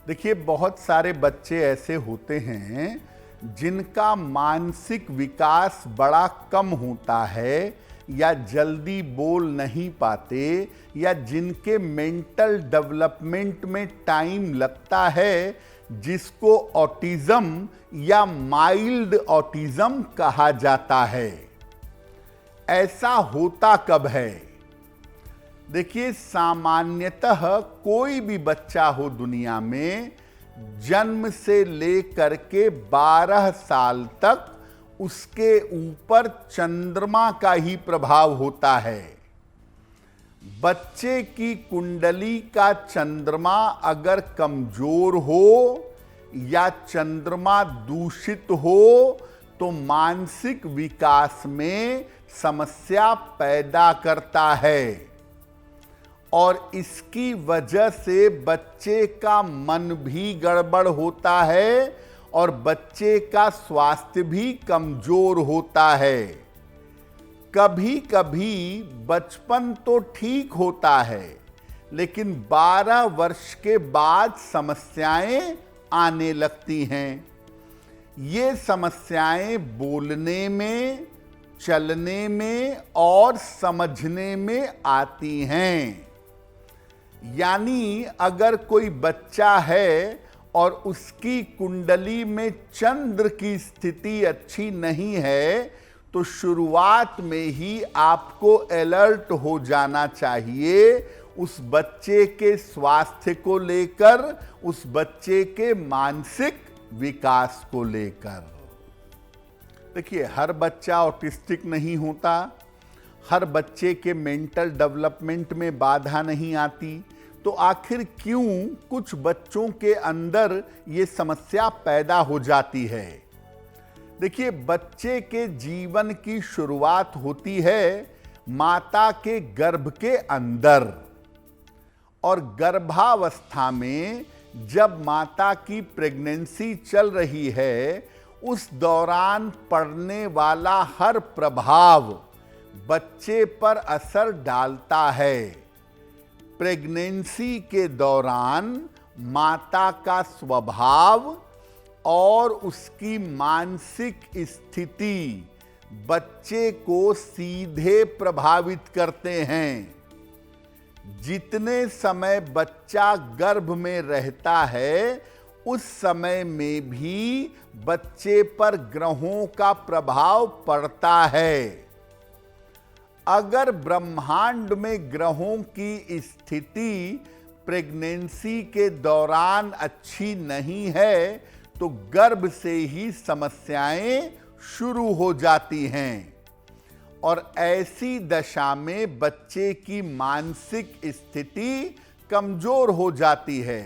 देखिए, बहुत सारे बच्चे ऐसे होते हैं जिनका मानसिक विकास बड़ा कम होता है या जल्दी बोल नहीं पाते या जिनके मेंटल डेवलपमेंट में टाइम लगता है, जिसको ऑटिज्म या माइल्ड ऑटिज्म कहा जाता है। ऐसा होता कब है? देखिए, सामान्यतः कोई भी बच्चा हो दुनिया में, जन्म से लेकर के 12 साल तक उसके ऊपर चंद्रमा का ही प्रभाव होता है। बच्चे की कुंडली का चंद्रमा अगर कमजोर हो या चंद्रमा दूषित हो तो मानसिक विकास में समस्या पैदा करता है और इसकी वजह से बच्चे का मन भी गड़बड़ होता है और बच्चे का स्वास्थ्य भी कमजोर होता है। कभी कभी बचपन तो ठीक होता है, लेकिन 12 वर्ष के बाद समस्याएं आने लगती हैं। ये समस्याएं बोलने में, चलने में और समझने में आती हैं। यानी अगर कोई बच्चा है और उसकी कुंडली में चंद्र की स्थिति अच्छी नहीं है तो शुरुआत में ही आपको अलर्ट हो जाना चाहिए उस बच्चे के स्वास्थ्य को लेकर, उस बच्चे के मानसिक विकास को लेकर। देखिए, हर बच्चा ऑटिस्टिक नहीं होता, हर बच्चे के मेंटल डेवलपमेंट में बाधा नहीं आती, तो आखिर क्यों कुछ बच्चों के अंदर ये समस्या पैदा हो जाती है? देखिए, बच्चे के जीवन की शुरुआत होती है माता के गर्भ के अंदर, और गर्भावस्था में जब माता की प्रेगनेंसी चल रही है, उस दौरान पड़ने वाला हर प्रभाव बच्चे पर असर डालता है। प्रेगनेंसी के दौरान माता का स्वभाव और उसकी मानसिक स्थिति बच्चे को सीधे प्रभावित करते हैं। जितने समय बच्चा गर्भ में रहता है, उस समय में भी बच्चे पर ग्रहों का प्रभाव पड़ता है। अगर ब्रह्मांड में ग्रहों की स्थिति प्रेगनेंसी के दौरान अच्छी नहीं है तो गर्भ से ही समस्याएं शुरू हो जाती हैं और ऐसी दशा में बच्चे की मानसिक स्थिति कमजोर हो जाती है।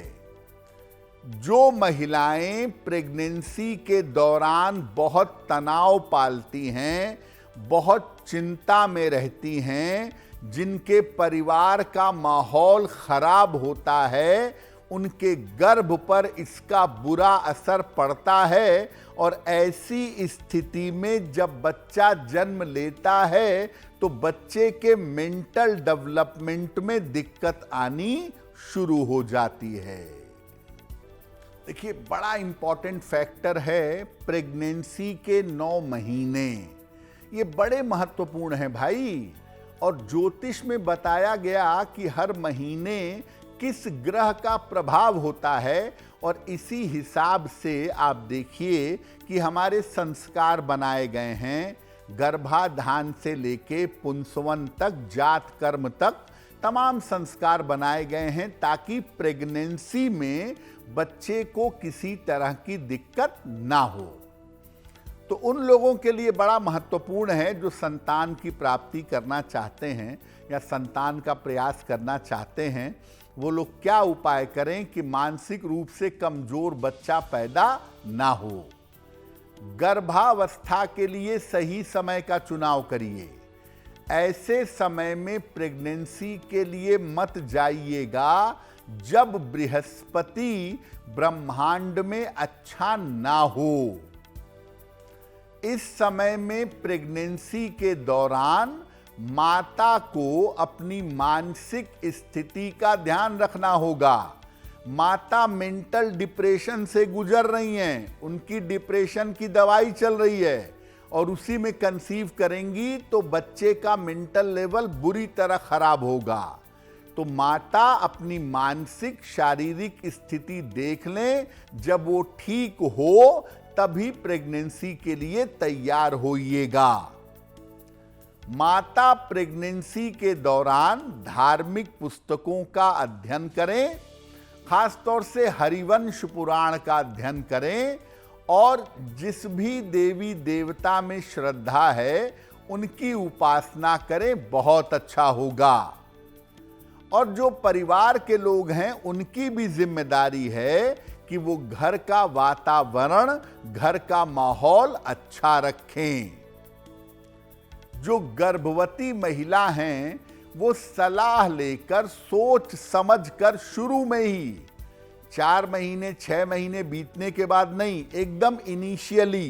जो महिलाएं प्रेगनेंसी के दौरान बहुत तनाव पालती हैं, बहुत चिंता में रहती हैं, जिनके परिवार का माहौल खराब होता है, उनके गर्भ पर इसका बुरा असर पड़ता है और ऐसी स्थिति में जब बच्चा जन्म लेता है तो बच्चे के मेंटल डेवलपमेंट में दिक्कत आनी शुरू हो जाती है। देखिए, बड़ा इंपॉर्टेंट फैक्टर है प्रेगनेंसी के 9 महीने। ये बड़े महत्वपूर्ण हैं भाई, और ज्योतिष में बताया गया कि हर महीने किस ग्रह का प्रभाव होता है और इसी हिसाब से आप देखिए कि हमारे संस्कार बनाए गए हैं। गर्भाधान से लेके पुंसवन तक, जात कर्म तक तमाम संस्कार बनाए गए हैं ताकि प्रेगनेंसी में बच्चे को किसी तरह की दिक्कत ना हो। तो उन लोगों के लिए बड़ा महत्वपूर्ण है जो संतान की प्राप्ति करना चाहते हैं या संतान का प्रयास करना चाहते हैं। वो लोग क्या उपाय करें कि मानसिक रूप से कमजोर बच्चा पैदा ना हो। गर्भावस्था के लिए सही समय का चुनाव करिए। ऐसे समय में प्रेगनेंसी के लिए मत जाइएगा जब बृहस्पति ब्रह्मांड में अच्छा ना हो। इस समय में प्रेगनेंसी के दौरान माता को अपनी मानसिक स्थिति का ध्यान रखना होगा। माता मेंटल डिप्रेशन से गुजर रही हैं, उनकी डिप्रेशन की दवाई चल रही है और उसी में कंसीव करेंगी तो बच्चे का मेंटल लेवल बुरी तरह खराब होगा। तो माता अपनी मानसिक शारीरिक स्थिति देख लें, जब वो ठीक हो तभी प्रेगनेंसी के लिए तैयार होइएगा। माता प्रेगनेंसी के दौरान धार्मिक पुस्तकों का अध्ययन करें, खासतौर से हरिवंश पुराण का अध्ययन करें और जिस भी देवी देवता में श्रद्धा है उनकी उपासना करें, बहुत अच्छा होगा। और जो परिवार के लोग हैं उनकी भी जिम्मेदारी है कि वो घर का वातावरण, घर का माहौल अच्छा रखें। जो गर्भवती महिला हैं वो सलाह लेकर, सोच समझकर शुरू में ही 4 महीने 6 महीने बीतने के बाद नहीं, एकदम इनिशियली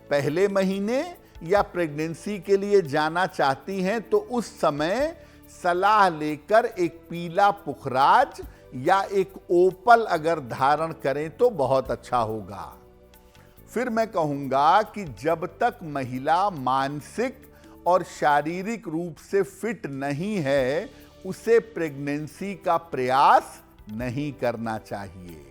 पहले महीने या प्रेगनेंसी के लिए जाना चाहती हैं तो उस समय सलाह लेकर एक पीला पुखराज या एक ओपल अगर धारण करें तो बहुत अच्छा होगा। फिर मैं कहूंगा कि जब तक महिला मानसिक और शारीरिक रूप से फिट नहीं है उसे प्रेगनेंसी का प्रयास नहीं करना चाहिए।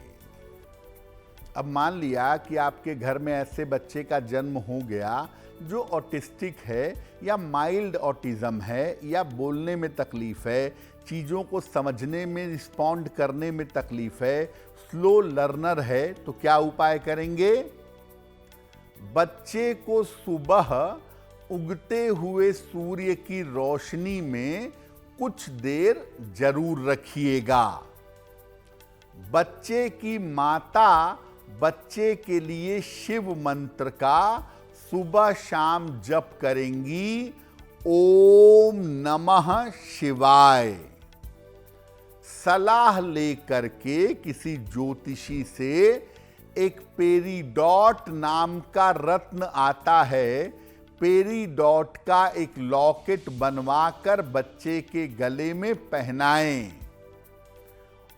अब मान लिया कि आपके घर में ऐसे बच्चे का जन्म हो गया जो ऑटिस्टिक है या माइल्ड ऑटिज्म है या बोलने में तकलीफ है, चीज़ों को समझने में, रिस्पॉन्ड करने में तकलीफ है, स्लो लर्नर है, तो क्या उपाय करेंगे? बच्चे को सुबह उगते हुए सूर्य की रोशनी में कुछ देर जरूर रखिएगा। बच्चे की माता बच्चे के लिए शिव मंत्र का सुबह शाम जप करेंगी, ओम नमः शिवाय। सलाह लेकर के किसी ज्योतिषी से एक पेरीडॉट नाम का रत्न आता है, पेरीडॉट का एक लॉकेट बनवाकर बच्चे के गले में पहनाएं।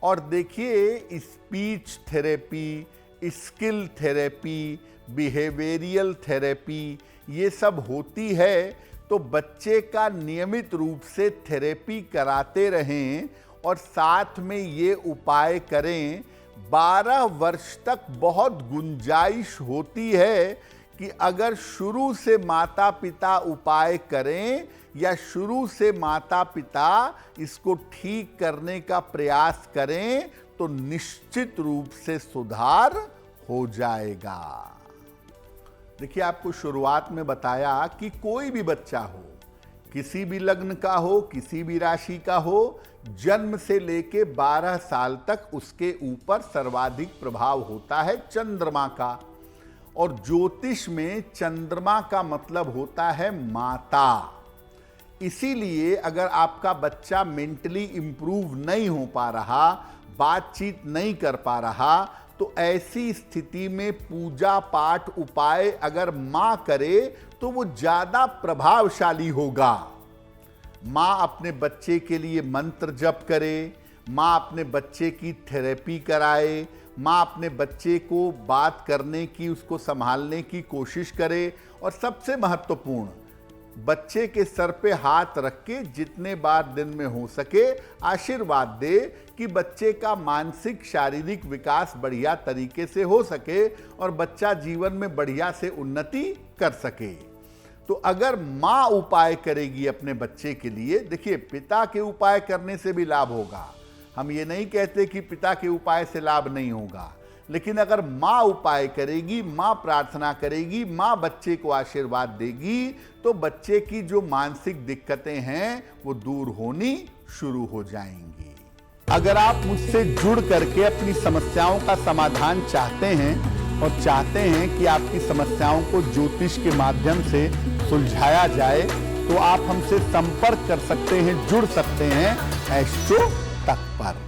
और देखिए, speech therapy, skill therapy, behavioural therapy ये सब होती है, तो बच्चे का नियमित रूप से थेरेपी कराते रहें और साथ में ये उपाय करें। 12 वर्ष तक बहुत गुंजाइश होती है कि अगर शुरू से माता पिता उपाय करें या शुरू से माता पिता इसको ठीक करने का प्रयास करें तो निश्चित रूप से सुधार हो जाएगा। देखिए, आपको शुरुआत में बताया कि कोई भी बच्चा हो, किसी भी लग्न का हो, किसी भी राशि का हो, जन्म से लेके 12 साल तक उसके ऊपर सर्वाधिक प्रभाव होता है चंद्रमा का। और ज्योतिष में चंद्रमा का मतलब होता है माता। इसीलिए अगर आपका बच्चा मेंटली इंप्रूव नहीं हो पा रहा, बातचीत नहीं कर पा रहा, तो ऐसी स्थिति में पूजा पाठ उपाय अगर माँ करे तो वो ज़्यादा प्रभावशाली होगा। माँ अपने बच्चे के लिए मंत्र जप करे, माँ अपने बच्चे की थेरेपी कराए, माँ अपने बच्चे को बात करने की, उसको संभालने की कोशिश करे और सबसे महत्वपूर्ण, बच्चे के सर पे हाथ रख के जितने बार दिन में हो सके आशीर्वाद दे कि बच्चे का मानसिक शारीरिक विकास बढ़िया तरीके से हो सके और बच्चा जीवन में बढ़िया से उन्नति कर सके। तो अगर माँ उपाय करेगी अपने बच्चे के लिए, देखिए पिता के उपाय करने से भी लाभ होगा, हम ये नहीं कहते कि पिता के उपाय से लाभ नहीं होगा, लेकिन अगर माँ उपाय करेगी, माँ प्रार्थना करेगी, माँ बच्चे को आशीर्वाद देगी, तो बच्चे की जो मानसिक दिक्कतें हैं वो दूर होनी शुरू हो जाएंगी। अगर आप मुझसे जुड़ करके अपनी समस्याओं का समाधान चाहते हैं और चाहते हैं कि आपकी समस्याओं को ज्योतिष के माध्यम से सुलझाया जाए, तो आप हमसे संपर्क कर सकते हैं, जुड़ सकते हैं एस्ट्रो तक पर।